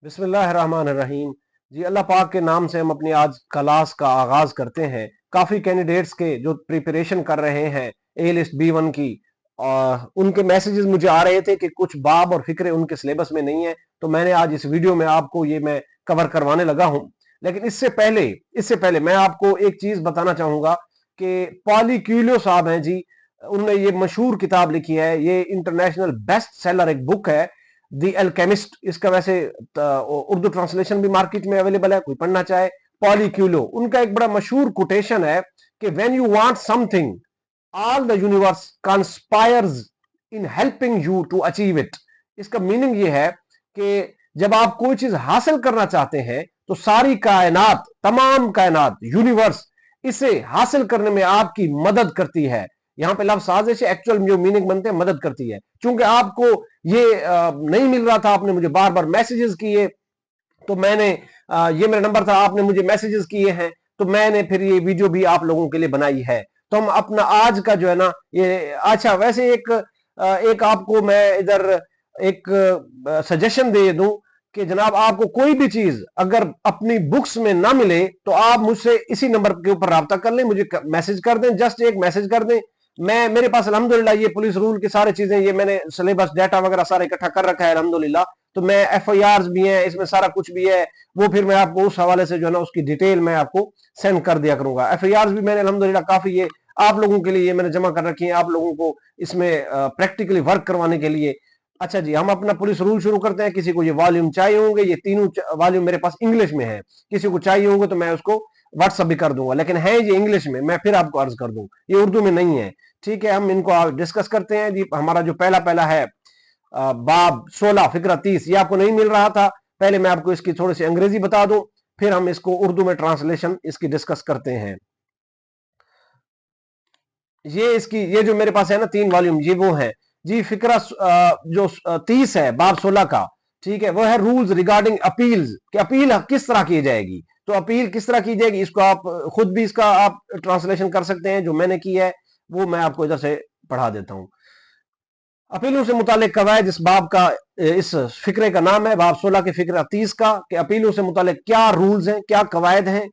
बिस्मिल्लाहिर्रहमानिर्रहीम। जी अल्लाह पाक के नाम से हम अपनी आज क्लास का आगाज करते हैं। काफी कैंडिडेट्स के जो प्रिपरेशन कर रहे हैं ए लिस्ट B1 की, उनके मैसेजेस मुझे आ रहे थे कि कुछ बाब और फिक्रे उनके सिलेबस में नहीं है, तो मैंने आज इस वीडियो में आपको ये मैं कवर करवाने लगा हूं। लेकिन इससे पहले मैं आपको एक चीज बताना चाहूंगा कि पॉली क्यूलियो साहब हैं जी, उन्होंने ये मशहूर किताब लिखी है, ये इंटरनेशनल बेस्ट सेलर एक बुक है, दी एल्केमिस्ट। इसका वैसे उर्दू ट्रांसलेशन भी मार्केट में अवेलेबल है, कोई पढ़ना चाहे। पॉली क्यूलो उनका एक बड़ा मशहूर कोटेशन है कि when you want something all the universe conspires in helping you to achieve it. इसका मीनिंग ये है कि जब आप कोई चीज हासिल करना चाहते हैं तो सारी कायनात, तमाम कायनात, यूनिवर्स इसे हासिल करने में आपकी मदद करती है। यहां पे लफ्ज साजिश एक्चुअल जो मीनिंग बनते हैं मदद करती है। चूंकि आपको ये नहीं मिल रहा था, आपने मुझे बार बार मैसेजेस किए, तो मैंने ये मेरा नंबर था, आपने मुझे मैसेजेस किए हैं, तो मैंने फिर ये वीडियो भी आप लोगों के लिए बनाई है। तो हम अपना आज का जो है ना ये, अच्छा वैसे एक आपको मैं इधर एक सजेशन दे दूं कि जनाब आपको कोई भी चीज अगर अपनी बुक्स में ना मिले तो आप मुझसे इसी नंबर के ऊपर राब्ता कर लें, मुझे मैसेज कर दें, जस्ट एक मैसेज कर दें। मेरे पास अल्हम्दुलिल्लाह ये पुलिस रूल की सारी चीजें, ये मैंने सिलेबस डाटा वगैरह सारा इकट्ठा कर रखा है अल्हम्दुलिल्लाह। तो मैं FIRs भी हैं इसमें, सारा कुछ भी है, वो फिर मैं आपको उस हवाले से जो है ना उसकी डिटेल मैं आपको सेंड कर दिया करूंगा। FIRs भी मैंने अल्हम्दुलिल्लाह काफी ये आप लोगों के लिए मैंने जमा कर रखी है, आप लोगों को इसमें प्रैक्टिकली वर्क करवाने के लिए। अच्छा जी, हम अपना पुलिस रूल शुरू करते हैं। किसी को ये वॉल्यूम चाहिए होंगे, ये तीनों वॉल्यूम मेरे पास इंग्लिश में है, किसी को चाहिए होंगे तो मैं उसको व्हाट्सअप भी कर दूंगा, लेकिन है ये इंग्लिश में, मैं फिर आपको अर्ज कर दूं, ये उर्दू में नहीं है। ठीक है, हम इनको डिस्कस करते हैं जी। हमारा जो पहला पहला है बाब 16 फिक्रा 30, ये आपको नहीं मिल रहा था, पहले मैं आपको इसकी थोड़ी सी अंग्रेजी बता दूं, फिर हम इसको उर्दू में ट्रांसलेशन इसकी डिस्कस करते हैं। ये जो मेरे पास है ना 3 वॉल्यूम, ये वो है जी। फिक्रा जो 30 है बाब 16 का, ठीक है, वो है रूल्स रिगार्डिंग अपील्स, कि अपील किस तरह की जाएगी। तो अपील किस तरह की जाएगी, इसको आप खुद भी इसका आप ट्रांसलेशन कर सकते हैं, जो मैंने की है वो मैं आपको इधर से पढ़ा देता हूं। अपीलों से मुतालिक कवायद, इस बाब का, इस फिक्रे का नाम है बाब 16 के फिक्रा 30 का, कि अपीलों से मुतालिक क्या रूल्स हैं, क्या कवायद हैं।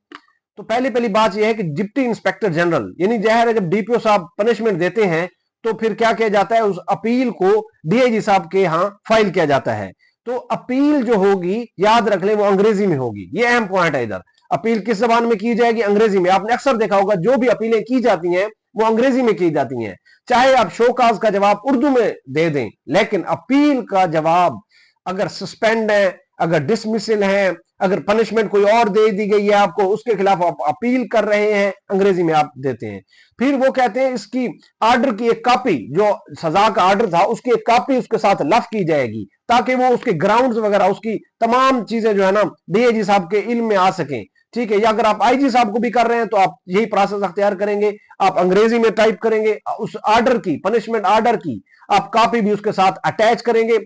तो पहली बात यह है कि डिप्टी इंस्पेक्टर जनरल, यानी जाहिर है जब DPO साहब पनिशमेंट देते हैं तो फिर क्या किया जाता है, उस अपील को DIG साहब के यहां फाइल किया जाता है। तो अपील जो होगी याद रख लें वो अंग्रेजी में होगी, ये अहम पॉइंट है इधर। अपील किस जबान में की जाएगी, अंग्रेजी में। आपने अक्सर देखा होगा जो भी अपीलें की जाती हैं वो अंग्रेजी में की जाती हैं, चाहे आप शोकाज का जवाब उर्दू में दे दें, लेकिन अपील का जवाब अगर सस्पेंड है, अगर डिसमिसल है, अगर पनिशमेंट कोई और दे दी गई है आपको, उसके खिलाफ आप अपील कर रहे हैं, अंग्रेजी में आप देते हैं। फिर वो कहते हैं इसकी आर्डर की एक कॉपी, जो सजा का आर्डर था उसकी एक कॉपी उसके साथ लफ की जाएगी, ताकि वो उसके ग्राउंड्स वगैरह, उसकी तमाम चीजें जो है ना DIG साहब के इल्म में आ सकें। ठीक है, या अगर आप IG साहब को भी कर रहे हैं तो आप यही प्रोसेस अख्तियार करेंगे, आप अंग्रेजी में टाइप करेंगे, उस आर्डर की, पनिशमेंट आर्डर की आप कॉपी भी उसके साथ अटैच करेंगे।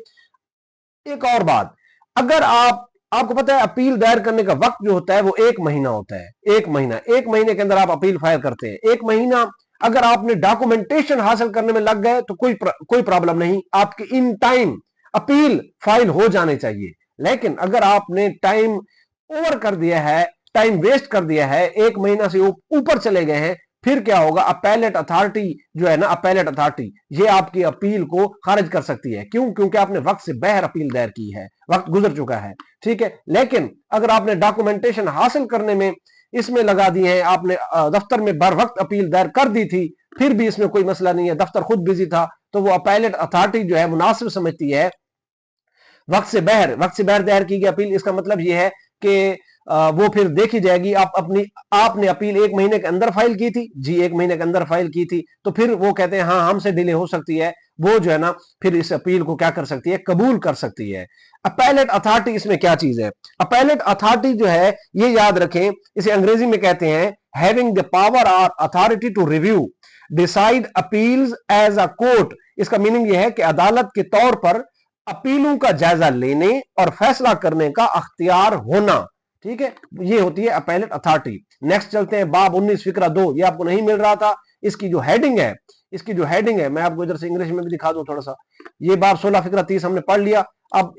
एक और बात, अगर आपको पता है अपील दायर करने का वक्त जो होता है वो 1 महीना होता है। 1 महीने के अंदर आप अपील फाइल करते हैं। 1 महीना अगर आपने डॉक्यूमेंटेशन हासिल करने में लग गए तो कोई प्रॉब्लम नहीं, आपकी इन टाइम अपील फाइल हो जाने चाहिए। लेकिन अगर आपने टाइम ओवर कर दिया है, टाइम वेस्ट कर दिया है, 1 महीना से ऊपर चले गए हैं, फिर क्या होगा, अपेलेट अथॉरिटी जो है ना, अपेलेट अथॉरिटी ये आपकी अपील को खारिज कर सकती है। क्यों? क्योंकि आपने वक्त से बहर अपील दायर की है, वक्त गुजर चुका है। ठीक है, लेकिन अगर आपने डॉक्यूमेंटेशन हासिल करने में इसमें लगा दी है, आपने दफ्तर में बर वक्त अपील दायर कर दी थी, फिर भी इसमें कोई मसला नहीं है, दफ्तर खुद बिजी था, तो वो अपेलेट अथॉरिटी जो है मुनासिब समझती है वक्त से बहर दायर की गई अपील। इसका मतलब यह है कि वो फिर देखी जाएगी, आपने अपील 1 महीने के अंदर फाइल की थी जी, 1 महीने के अंदर फाइल की थी, तो फिर वो कहते हैं हाँ हमसे डिले हो सकती है, वो जो है ना फिर इस अपील को क्या कर सकती है, कबूल कर सकती है। अपेलेट अथॉरिटी इसमें क्या चीज है? अपेलेट अथॉरिटी जो है ये याद रखें, इसे अंग्रेजी में कहते हैं हैविंग द पावर और authority to review decide appeals as a court. इसका मीनिंग यह है कि अदालत के तौर पर अपीलों का जायजा लेने और फैसला करने का अख्तियार होना। ठीक है, ये होती है अपेलेट अथॉरिटी। नेक्स्ट चलते हैं बाब 19 फिक्रा 2, ये आपको नहीं मिल रहा था, इसकी जो हेडिंग है मैं आपको इधर से इंग्लिश में भी दिखा दूं थोड़ा सा। ये बाब 16 फिक्रा 30 हमने पढ़ लिया, अब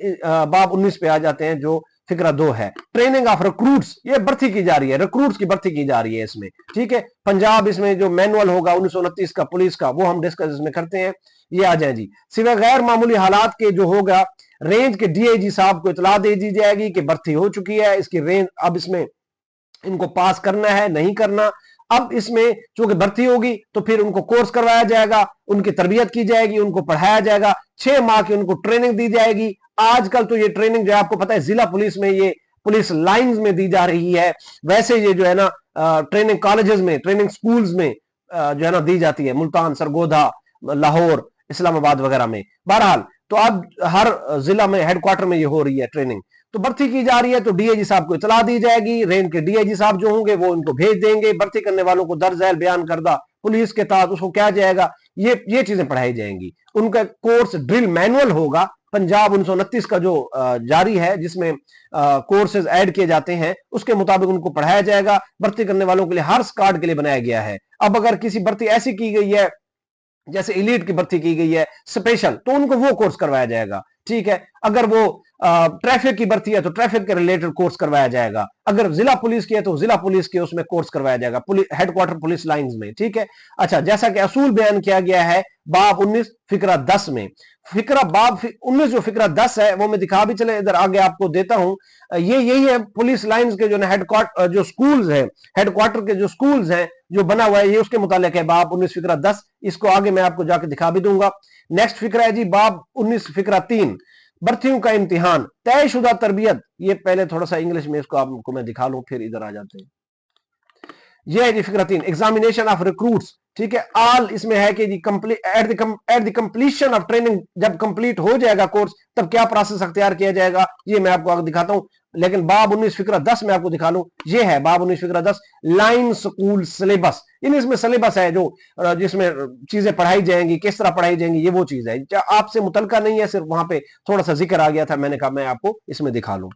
बाब 19 पे आ जाते हैं, जो फिक्रा 2 है ट्रेनिंग ऑफ रिक्रूट्स, ये भर्ती की जा रही है, रिक्रूट्स की भर्ती की जा रही है इसमें, ठीक है। पंजाब इसमें जो मैनुअल होगा 1929 का पुलिस का, वो हम डिस्कस इसमें करते हैं। ये आ जाए जी। सिवाय गैर मामूली हालात के जो होगा, रेंज के डीआईजी साहब को इतला दे दी जाएगी कि भर्ती हो चुकी है, इसकी रेंज अब इसमें इनको पास करना है नहीं करना। अब इसमें चूंकि भर्ती होगी तो फिर उनको कोर्स करवाया जाएगा, उनकी तरबियत की जाएगी, उनको पढ़ाया जाएगा, 6 माह की उनको ट्रेनिंग दी जाएगी। आजकल तो ये ट्रेनिंग जो है आपको पता है जिला पुलिस में, ये पुलिस लाइंस में दी जा रही है, वैसे ये जो है ना ट्रेनिंग कॉलेजेस में, ट्रेनिंग स्कूल्स में जो है ना दी जाती है, मुल्तान, सरगोधा, लाहौर, इस्लामाबाद वगैरह में। बहरहाल तो अब हर जिला में हेडक्वार्टर में ये हो रही है ट्रेनिंग, तो भर्ती की जा रही है, तो डीआईजी साहब को इतला दी जाएगी, रेंज के डीआईजी साहब जो होंगे वो इनको भेज देंगे, भर्ती करने वालों को दर्ज झैल बयान करदा पुलिस के तहत उसको क्या जाएगा, ये चीजें पढ़ाई जाएंगी। उनका कोर्स ड्रिल मैनुअल होगा, पंजाब 1929 का जो जारी है, जिसमें कोर्सेज ऐड किए जाते हैं, उसके मुताबिक उनको पढ़ाया जाएगा। भर्ती करने वालों के लिए हर स्क्वाड के लिए बनाया गया है। अब अगर किसी भर्ती ऐसी की गई है जैसे एलीट की भर्ती की गई है स्पेशल, तो उनको वो कोर्स करवाया जाएगा, ठीक है। अगर वो ट्रैफिक की भर्ती है तो ट्रैफिक के रिलेटेड कोर्स करवाया जाएगा, अगर जिला पुलिस की है तो जिला पुलिस के उसमें कोर्स करवाया जाएगा, हेडक्वार्टर पुलिस लाइंस में, ठीक है। अच्छा, जैसा कि असूल बयान किया गया है बाब 19 फिक्रा 10 में। फिक्रा बाब 19 जो फिक्रा 10 है वो मैं दिखा भी चले, इधर आगे आपको देता हूं। ये यही है पुलिस लाइंस के जो हेडक्वार्टर जो स्कूल्स हैं, हेडक्वार्टर के जो स्कूल्स हैं जो बना हुआ है, ये उसके मुतालिक है बाब 19 फिक्रा 10। इसको आगे मैं आपको जाके दिखा भी दूंगा। नेक्स्ट फिक्रा है जी बाब 19 फिक्रा 3, भर्तियों का इम्तिहान, तयशुदा तरबियत। ये पहले थोड़ा सा इंग्लिश में इसको आपको मैं दिखा लूं, फिर इधर आ जाते हैं। ये है जी फिक्रा 3, एग्जामिनेशन ऑफ रिक्रूट्स, ठीक है। ऑल इसमें है कि जी at the completion of training, जब कंप्लीट हो जाएगा कोर्स तब क्या प्रोसेस अख्तियार किया जाएगा, ये मैं आपको आगे दिखाता हूं। लेकिन बाब 19 फिक्रा 10 में आपको दिखा लूं, ये है बाब 19 फिक्रा 10, लाइन स्कूल सिलेबस। इसमें सिलेबस है जो जिसमें चीजें पढ़ाई जाएंगी, किस तरह पढ़ाई जाएंगी, ये वो चीज है, आपसे मुतलका नहीं है, सिर्फ वहां पे थोड़ा सा जिक्र आ गया था, मैंने कहा मैं आपको इसमें दिखा लूं।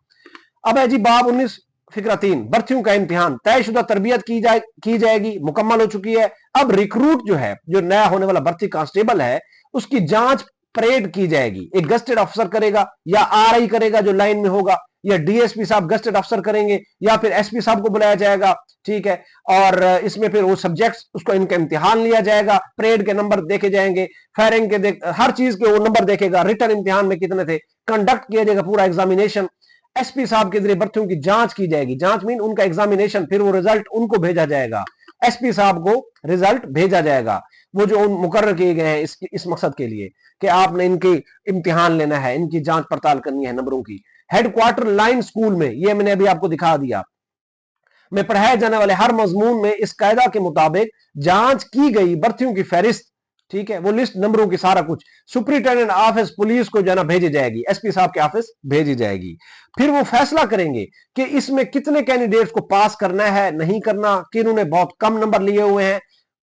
अब है जी बाब 19 फिक्रा 3, भर्तियों का इम्तिहान, तयशुदा तरबियत की जाएगी, मुकम्मल हो चुकी है। अब रिक्रूट जो है, जो नया होने वाला भर्ती कांस्टेबल है, उसकी जांच परेड की जाएगी। एक गस्टेड अफसर करेगा, या आरआई करेगा जो लाइन में होगा, या डीएसपी साहब गस्टेड अफसर करेंगे, या फिर एसपी साहब को बुलाया जाएगा, ठीक है। और इसमें फिर वो सब्जेक्ट्स, उसको इनका इम्तिहान लिया जाएगा, परेड के नंबर देखे जाएंगे, फायरिंग के हर चीज के वो नंबर देखेगा, रिटर्न इम्तिहान में कितने थे, कंडक्ट किया जाएगा पूरा एग्जामिनेशन। एसपी साहब के जरिए भर्तियों की जांच की जाएगी, जांच मीन उनका एग्जामिनेशन, फिर वो रिजल्ट उनको भेजा जाएगा, एसपी साहब को रिजल्ट भेजा जाएगा, वो जो मुकर्रर किए गए हैं इस मकसद के लिए कि आपने इनकी इम्तिहान लेना है, इनकी जांच पड़ताल करनी है नंबरों की। हेडक्वार्टर लाइन स्कूल में, ये मैंने अभी आपको दिखा दिया, में पढ़ाए जाने वाले हर मजमून में इस कायदा के मुताबिक जांच की गई भर्तियों की फहरिस्त, ठीक है, वो लिस्ट नंबरों की सारा कुछ सुपरिटेंडेंट ऑफिस पुलिस को जो है ना भेजी जाएगी, एसपी साहब के ऑफिस भेजी जाएगी। फिर वो फैसला करेंगे कि इसमें कितने कैंडिडेट्स को पास करना है नहीं करना, किन्होंने बहुत कम नंबर लिए हुए हैं,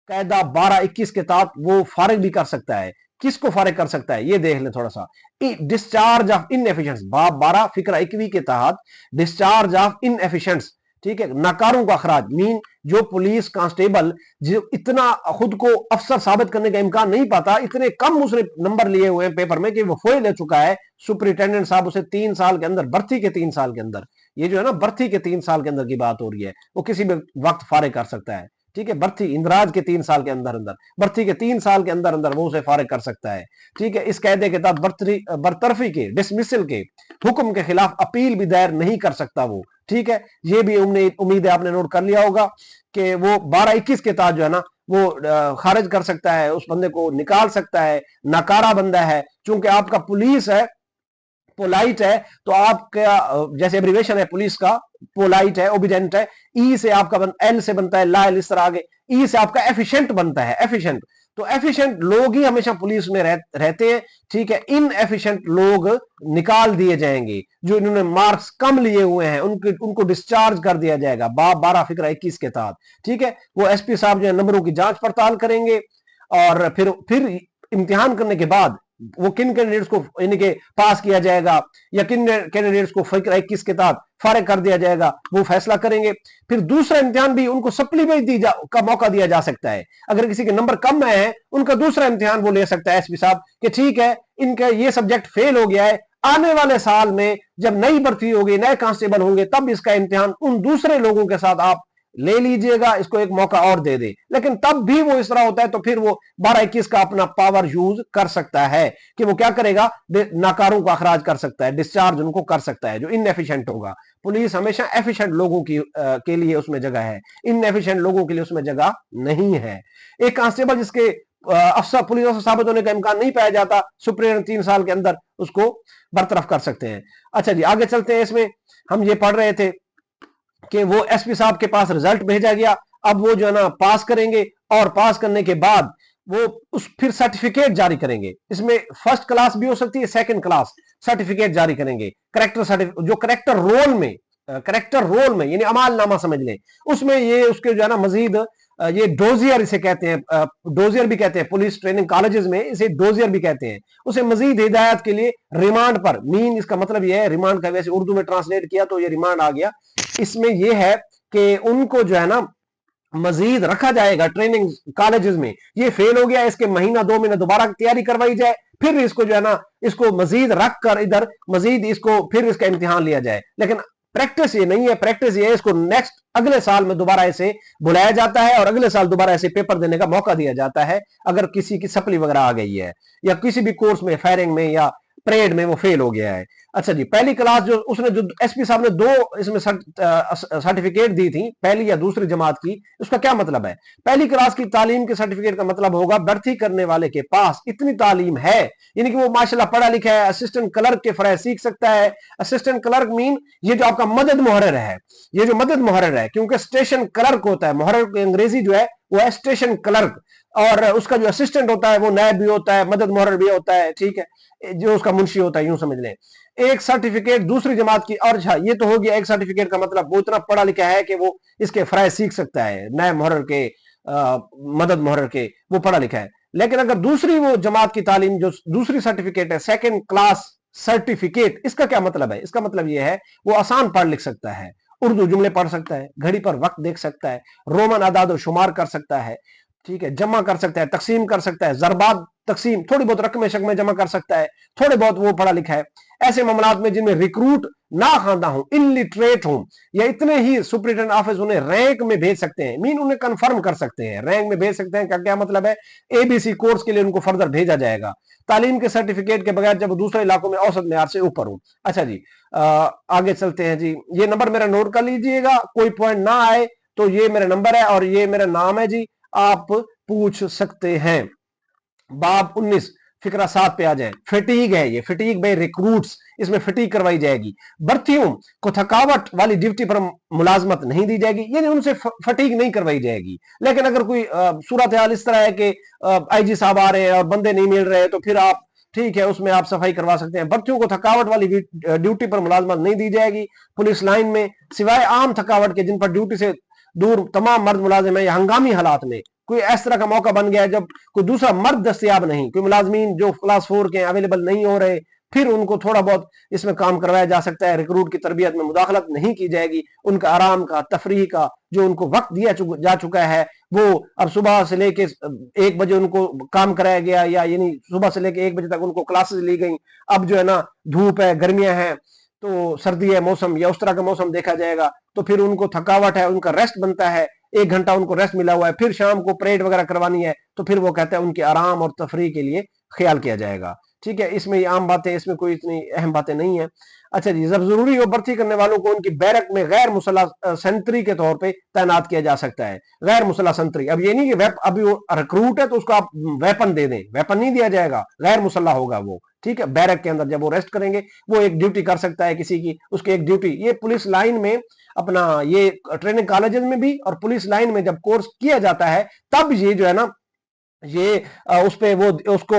कायदा 12-21 के तहत वो फारिग भी कर सकता है। किसको फारिग कर सकता है ये देख लें थोड़ा सा। डिस्चार्ज ऑफ इनएफिशिएंट्स, बाब 12 फिक्रा 21 के तहत डिस्चार्ज ऑफ इनएफिशिएंट्स, ठीक है, नाकारों का अखराज, मीन जो पुलिस कांस्टेबल जो इतना खुद को अफसर साबित करने का इम्कान नहीं पाता, इतने कम उसने नंबर लिए हुए हैं पेपर में कि वो फोई ले चुका है, सुपरिटेंडेंट साहब उसे 3 साल के अंदर, भर्ती के 3 साल के अंदर, ये जो है ना भर्ती के 3 साल के अंदर की बात हो रही है, वो किसी भी वक्त फारिग कर सकता है, ठीक है। भर्ती इंदराज के 3 साल के अंदर अंदर, भर्ती के 3 साल के अंदर अंदर वो उसे फारिग कर सकता है, ठीक है। इस कायदे के तहत बरतरफी के, डिसमिसल के हुक्म के खिलाफ अपील भी दायर नहीं कर सकता वो, ठीक है। ये भी उम्मीद है आपने नोट कर लिया होगा कि वो 12-21 के तहत जो है ना वो खारिज कर सकता है, उस बंदे को निकाल सकता है, नाकारा बंदा है, चूंकि आपका पुलिस है, पोलाइट है, तो आपका जैसे एब्रीवेशन है पुलिस का, पोलाइट है, ओबीडेंट है, ई से आपका एल से बनता है लायल, इस तरह आगे ई से आपका एफिशिएंट बनता है, एफिशिएंट। तो एफिशिएंट लोग ही हमेशा पुलिस में रहते हैं, ठीक है। इन एफिशिएंट लोग निकाल दिए जाएंगे, जो इन्होंने मार्क्स कम लिए हुए हैं उनको डिस्चार्ज कर दिया जाएगा बाब 12 फिक्रा 21 के तहत, ठीक है। वो एसपी साहब जो है नंबरों की जांच पड़ताल करेंगे, और फिर इम्तिहान करने के बाद वो किन कैंडिडेट्स को इनके पास किया जाएगा या किन कैंडिडेट्स को फिक्रा 21 के तहत फारिग कर दिया जाएगा, वो फैसला करेंगे। फिर दूसरा इम्तिहान भी उनको सप्लीमेंट का मौका दिया जा सकता है, अगर किसी के नंबर कम आए हैं उनका दूसरा इम्तिहान वो ले सकता है एसपी साहब कि ठीक है इनका ये सब्जेक्ट फेल हो गया है, आने वाले साल में जब नई भर्ती होगी, नए कांस्टेबल होंगे, तब इसका इम्तिहान उन दूसरे लोगों के साथ आप ले लीजिएगा, इसको एक मौका और दे दे। लेकिन तब भी वो इस तरह होता है तो फिर वो 12-21 का अपना पावर यूज कर सकता है कि वो क्या करेगा, नाकारों का अखराज कर सकता है, डिस्चार्ज उनको कर सकता है जो इनएफिशिएंट होगा। पुलिस हमेशा एफिशिएंट लोगों की के लिए उसमें जगह है, इनएफिशिएंट लोगों के लिए उसमें जगह नहीं है। एक कांस्टेबल जिसके अफसर पुलिस अफसर साबित होने का इम्कान नहीं पाया जाता, सुप्रीम 3 साल के अंदर उसको बरतरफ कर सकते हैं। अच्छा जी, आगे चलते हैं। इसमें हम ये पढ़ रहे थे कि वो एसपी साहब के पास रिजल्ट भेजा गया, अब वो जो है ना पास करेंगे, और पास करने के बाद वो फिर सर्टिफिकेट जारी करेंगे। इसमें फर्स्ट क्लास भी हो सकती है, सेकंड क्लास सर्टिफिकेट जारी करेंगे। करेक्टर सर्टिफिकेट जो करेक्टर रोल में यानी अमालनामा समझ लें, उसमें ये उसके जो है ना मजीद ये डोजियर इसे कहते हैं, डोजियर भी कहते हैं, पुलिस ट्रेनिंग कॉलेजेस में इसे डोजियर भी कहते हैं। उसे मजीद हिदायत के लिए रिमांड पर, मीन इसका मतलब यह है, रिमांड का वैसे उर्दू में ट्रांसलेट किया तो ये रिमांड आ गया। इसमें यह है कि उनको जो है ना मजीद रखा जाएगा ट्रेनिंग कॉलेजेस में। ये फेल हो गया, इसके महीना 2 महीने दोबारा तैयारी करवाई जाए, फिर इसको जो है ना इसको मजीद रख कर इधर मजीद इसको फिर इसका इम्तिहान लिया जाए। लेकिन प्रैक्टिस ये नहीं है, प्रैक्टिस ये है इसको नेक्स्ट अगले साल में दोबारा इसे बुलाया जाता है और अगले साल दोबारा इसे पेपर देने का मौका दिया जाता है अगर किसी की सप्ली वगैरह आ गई है या किसी भी कोर्स में, फायरिंग में या परेड में वो फेल हो गया है। अच्छा जी, पहली क्लास जो उसने जो एसपी साहब ने 2 इसमें सर्टिफिकेट दी थी, पहली या दूसरी जमात की, उसका क्या मतलब है? पहली क्लास की तालीम के सर्टिफिकेट का मतलब होगा भर्ती करने वाले के पास इतनी तालीम है, यानी कि वो माशाल्लाह पढ़ा लिखा है, असिस्टेंट क्लर्क के फराइज सीख सकता है। असिस्टेंट क्लर्क मीन ये जो आपका मदद मुहर्रिर है, ये जो मदद मुहर्रिर है, क्योंकि स्टेशन क्लर्क होता है, मुहर्रिर की अंग्रेजी जो है वो है स्टेशन क्लर्क, और उसका जो असिस्टेंट होता है वो नायब भी होता है, मदद मुहर्रिर भी होता है, ठीक है, जो उसका मुंशी होता है, यूं समझ लें। एक सर्टिफिकेट दूसरी जमात की, और अच्छा ये तो हो गया एक सर्टिफिकेट का मतलब वो इतना पढ़ा लिखा है कि वो इसके फराइज सीख सकता है, नायब मुहर्रिर के, मदद मुहर्रिर के, वो पढ़ा लिखा है। लेकिन अगर दूसरी वो जमात की तालीम जो दूसरी सर्टिफिकेट है, सेकंड क्लास सर्टिफिकेट, इसका क्या मतलब है? इसका मतलब यह है वो आसान पढ़ लिख सकता है, उर्दू जुमले पढ़ सकता है, घड़ी पर वक्त देख सकता है, रोमन अदाद और शुमार कर सकता है, ठीक है, जमा कर सकता है, तकसीम कर सकता है, जरबात तकसीम, थोड़ी बहुत रकम शक जमा कर सकता है, थोड़े बहुत वो पढ़ा लिखा है। ऐसे मामलात में जिनमें रिक्रूट ना खाना हो, इलिटरेट हो, या इतने ही सुपरिटेंडेंट ऑफिस उन्हें रैंक में भेज सकते हैं, मीन उन्हें कंफर्म कर सकते हैं, रैंक में भेज सकते हैं। क्या मतलब है? एबीसी कोर्स के लिए उनको फर्दर भेजा जाएगा, तालीम के सर्टिफिकेट के बगैर जब दूसरे इलाकों में औसत मेयार से ऊपर हो। अच्छा जी, आगे चलते हैं जी। ये नंबर मेरा नोट कर लीजिएगा, कोई पॉइंट ना आए तो ये मेरा नंबर है और ये मेरा नाम है जी, आप पूछ सकते हैं। बाब 19 फिक्रा 7 पे आ जाए। फिटीग है ये, फिटीग बाय रिक्रूट्स, इसमें फिटीग करवाई जाएगी। भर्तियों को थकावट वाली ड्यूटी पर मुलाजमत नहीं दी जाएगी, यानी उनसे फटीग नहीं करवाई जाएगी। लेकिन अगर कोई सूरत हाल इस तरह है कि आईजी साहब आ रहे हैं और बंदे नहीं मिल रहे, तो फिर आप ठीक है उसमें आप सफाई करवा सकते हैं। भर्तियों को थकावट वाली ड्यूटी पर मुलाजमत नहीं दी जाएगी पुलिस लाइन में, सिवाय आम थकावट के जिन पर ड्यूटी से दूर तमाम मर्द मुलाजिम है, या हंगामी हालात में कोई इस तरह का मौका बन गया है जब कोई दूसरा मर्द दस्तयाब नहीं, कोई मुलाजमीन जो क्लास 4 के अवेलेबल नहीं हो रहे, फिर उनको थोड़ा बहुत इसमें काम करवाया जा सकता है। रिक्रूट की तरबियत में मुदाखलत नहीं की जाएगी, उनका आराम का, तफरीह का जो उनको वक्त दिया जा चुका है, वो अब सुबह से लेके 1 बजे उनको काम कराया गया, या यानी सुबह से लेके 1 बजे तक उनको क्लासेस ली गई। अब जो है ना धूप है, गर्मियां हैं, तो सर्दी है मौसम, या उस तरह का मौसम देखा जाएगा, तो फिर उनको थकावट है, उनका रेस्ट बनता है, 1 घंटा उनको रेस्ट मिला हुआ है, फिर शाम को परेड वगैरह करवानी है, तो फिर वो कहते हैं उनके आराम और तफरीह के लिए ख्याल किया जाएगा। ठीक है, इसमें ये आम बातें, इसमें कोई इतनी अहम बातें नहीं है। अच्छा जी, जब जरूरी हो भर्ती करने वालों को उनकी बैरक में गैर मुसल्लह संतरी के तौर पे तैनात किया जा सकता है। गैर मुसल्लह संतरी, अब ये नहीं कि अभी वो रिक्रूट है तो उसको आप वेपन दे दें, वेपन नहीं दिया जाएगा, गैर मुसल्लह होगा वो, ठीक है। बैरक के अंदर जब वो रेस्ट करेंगे, वो एक ड्यूटी कर सकता है किसी की, उसकी एक ड्यूटी, ये पुलिस लाइन में अपना, ये ट्रेनिंग कॉलेजेस में भी और पुलिस लाइन में जब कोर्स किया जाता है, तब ये जो है ना, ये उस पे वो उसको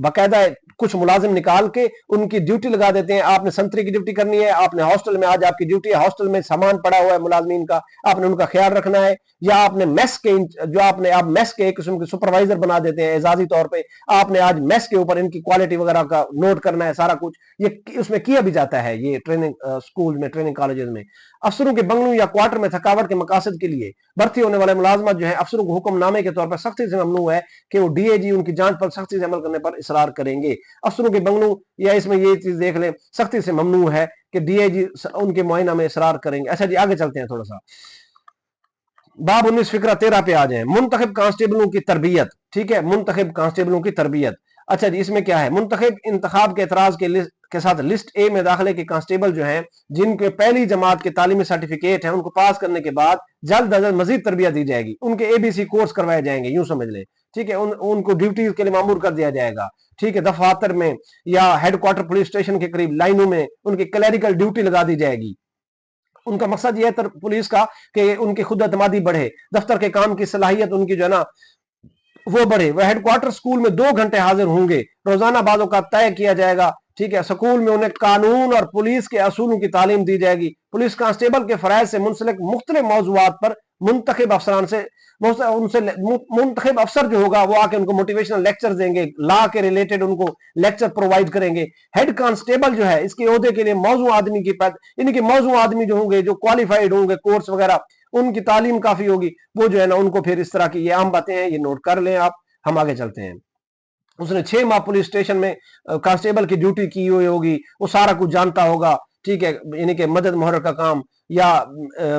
बाकायदा कुछ मुलाजिम निकाल के उनकी ड्यूटी लगा देते हैं। आपने संतरी की ड्यूटी करनी है, आपने हॉस्टल में, आज आपकी ड्यूटी है, हॉस्टल में सामान पड़ा हुआ है मुलाजमीन का, आपने उनका ख्याल रखना है, या आपने मेस के जो आपने आप मेस के एक किस्म के सुपरवाइजर बना देते हैं एजाजी तौर पे, आपने आज मेस के ऊपर इनकी क्वालिटी वगैरह का नोट करना है, सारा कुछ ये उसमें किया भी जाता है। ये ट्रेनिंग स्कूल में, ट्रेनिंग कॉलेजेस में अफसरों के बंगलों या क्वार्टर में थकावट के मकासद के लिए भर्ती होने वाले मुलाजमत जो है, अफसरों को हुक्मनामे के तौर पर सख्ती से ममनू है है कि वो डीएजी उनकी जांच पर सख्ती से अमल करने पर इसरार करेंगे। अफसरों के बंगलों या इसमें ये चीज देख लें, सख्ती से ममनू है कि डीएजी उनके मुआयना में इसरार करेंगे। अच्छा जी, आगे चलते हैं थोड़ा सा, बाब 19 फिक्रा 13 पे आ जाए। मुंतखब कांस्टेबलों की तरबियत, ठीक है, मुंतखब कांस्टेबलों की तरबियत। अच्छा जी, इसमें क्या है, मुंतखब इंतखाब के एतराज के साथ लिस्ट ए में दाखिले के कांस्टेबल जो हैं जिनके पहली जमात के तालीमी सर्टिफिकेट है, उनको पास करने के बाद जल्द अज जल्द मजीद तरबियत दी जाएगी, उनके एबीसी कोर्स करवाए जाएंगे, यूं समझ लें, ठीक है, उनको ड्यूटीज के लिए मामूर कर दिया जाएगा, ठीक है, दफातर में या हेडक्वार्टर पुलिस स्टेशन के करीब लाइनों में उनकी क्लैरिकल ड्यूटी लगा दी जाएगी। उनका मकसद यह है पुलिस का कि उनकी खुद एतमादी बढ़े, दफ्तर के काम की सलाहियत उनकी जो है ना वो बढ़े। वह हेडक्वार्टर स्कूल में 2 घंटे हाजिर होंगे, रोजाना बातों का तय किया जाएगा, ठीक है, स्कूल में उन्हें कानून और पुलिस के असूलों की तालीम दी जाएगी। पुलिस कांस्टेबल के फराइज से मुंसलिक मुख्तलिफ मौजूआत पर मुंतखब अफसरान से उनसे मुंतखब अफसर जो होगा वो आके उनको मोटिवेशनल लेक्चर देंगे, लॉ के रिलेटेड उनको लेक्चर प्रोवाइड करेंगे। हेड कांस्टेबल जो है इसके ओहदे के लिए मौजू आदमी की इनके मौजू आदमी जो होंगे, जो क्वालिफाइड होंगे कोर्स वगैरह, उनकी तालीम काफी होगी, वो जो है ना उनको फिर इस तरह की ये आम बातें हैं, ये नोट कर लें आप। हम आगे चलते हैं। उसने 6 माह पुलिस स्टेशन में कांस्टेबल की ड्यूटी की हुई होगी, वो सारा कुछ जानता होगा, ठीक है, यानी कि मदद मुहर्रर का काम या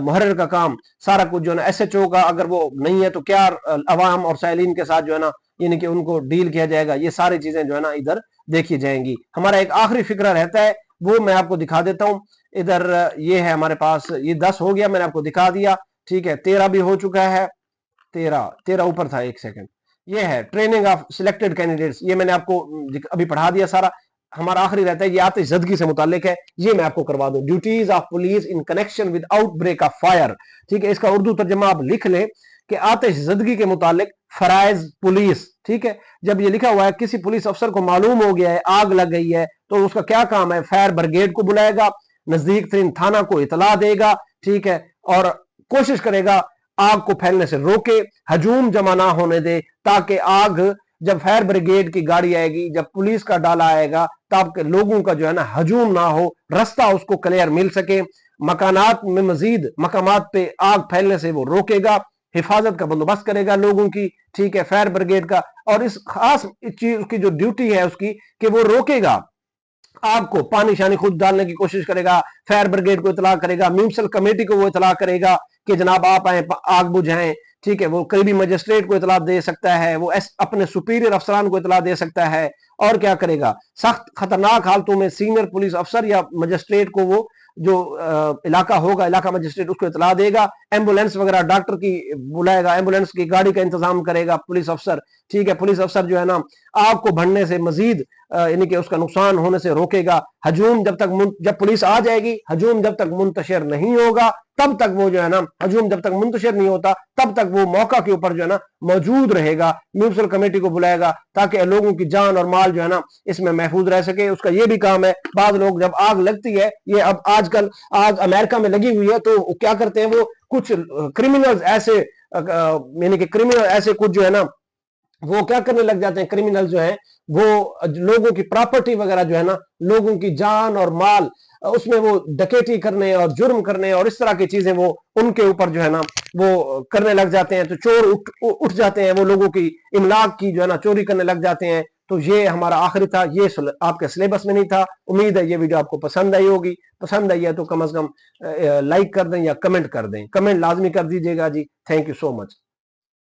मुहर्रर का काम सारा कुछ जो है ना एसएचओ का अगर वो नहीं है तो क्या अवाम और साइलिन के साथ जो है ना यानी कि उनको डील किया जाएगा, ये सारी चीजें जो है ना इधर देखी जाएंगी। हमारा एक आखिरी फिक्रा रहता है, वो मैं आपको दिखा देता हूं। इधर ये है हमारे पास, ये 10 हो गया, मैंने आपको दिखा दिया, ठीक है, 13 भी हो चुका है, 13 ऊपर था, एक सेकंड, ये है ट्रेनिंग ऑफ सिलेक्टेड कैंडिडेट्स, ये मैंने आपको अभी पढ़ा दिया सारा। हमारा आखिरी रहता है, ये आतिश ज़दगी से मुतालिक है, ये मैं आपको करवा दूं, duties of police in connection with outbreak of fire, ठीक है, इसका उर्दू तर्जमा आप लिख लें कि आतिश ज़दगी के मुतालिक फराइज पुलिस, ठीक है। जब ये लिखा हुआ है किसी पुलिस अफसर को मालूम हो गया है आग लग गई है तो उसका क्या काम है, फायर ब्रिगेड को बुलाएगा, नजदीक तरीन थाना को इतला देगा, ठीक है, और कोशिश करेगा आग को फैलने से रोके, हजूम जमा ना होने दे, ताकि आग जब फायर ब्रिगेड की गाड़ी आएगी, जब पुलिस का डाला आएगा, तब लोगों का जो है ना हजूम ना हो, रास्ता उसको क्लियर मिल सके, मकानात में मजीद मकामात पे आग फैलने से वो रोकेगा, हिफाजत का बंदोबस्त करेगा लोगों की, ठीक है, फायर ब्रिगेड का। और इस खास चीज उसकी जो ड्यूटी है उसकी कि वो रोकेगा आग को, पानी शानी खुद डालने की कोशिश करेगा, फायर ब्रिगेड को इतला करेगा, म्यूनिसिपल कमेटी को वो इतला करेगा कि जनाब आप आए आग बुझाएं, ठीक है, वो करीबी मजिस्ट्रेट को इतला दे सकता है, वो अपने सुपीरियर अफसरान को इतला दे सकता है। और क्या करेगा, सख्त खतरनाक हालतों में सीनियर पुलिस अफसर या मजिस्ट्रेट को वो जो इलाका होगा, इलाका मजिस्ट्रेट उसको इतला देगा, एम्बुलेंस वगैरह डॉक्टर की बुलाएगा, एम्बुलेंस की गाड़ी का इंतजाम करेगा पुलिस अफसर, ठीक है, पुलिस अफसर जो है ना आग को बढ़ने से मजीद यानी कि उसका नुकसान होने से रोकेगा। हजूम जब पुलिस आ जाएगी, हजूम जब तक मुंतशिर नहीं होगा तब तक वो जो है ना, हजूम जब तक मुंतशिर नहीं होता तब तक वो मौका के ऊपर जो है ना मौजूद रहेगा, म्यूनिसिपल कमेटी को बुलाएगा ताकि लोगों की जान और माल जो है ना इसमें महफूज रह सके। उसका ये भी काम है, बाद लोग जब आग लगती है, ये अब आजकल आग अमेरिका में लगी हुई है तो क्या करते हैं, वो कुछ क्रिमिनल्स ऐसे यानी कि क्रिमिनल ऐसे कुछ जो है ना वो क्या करने लग जाते हैं, क्रिमिनल जो है वो लोगों की प्रॉपर्टी वगैरह जो है ना, लोगों की जान और माल उसमें वो डकैती करने और जुर्म करने और इस तरह की चीजें वो उनके ऊपर जो है ना वो करने लग जाते हैं। तो चोर उठ जाते हैं, वो लोगों की इमलाक की जो है ना चोरी करने लग जाते हैं। तो ये हमारा आखिरी था, ये आपके सिलेबस में नहीं था। उम्मीद है ये वीडियो आपको पसंद आई होगी, पसंद आई है तो कम से कम लाइक कर दें या कमेंट कर दें, कमेंट लाजमी कर दीजिएगा जी। Thank you so much.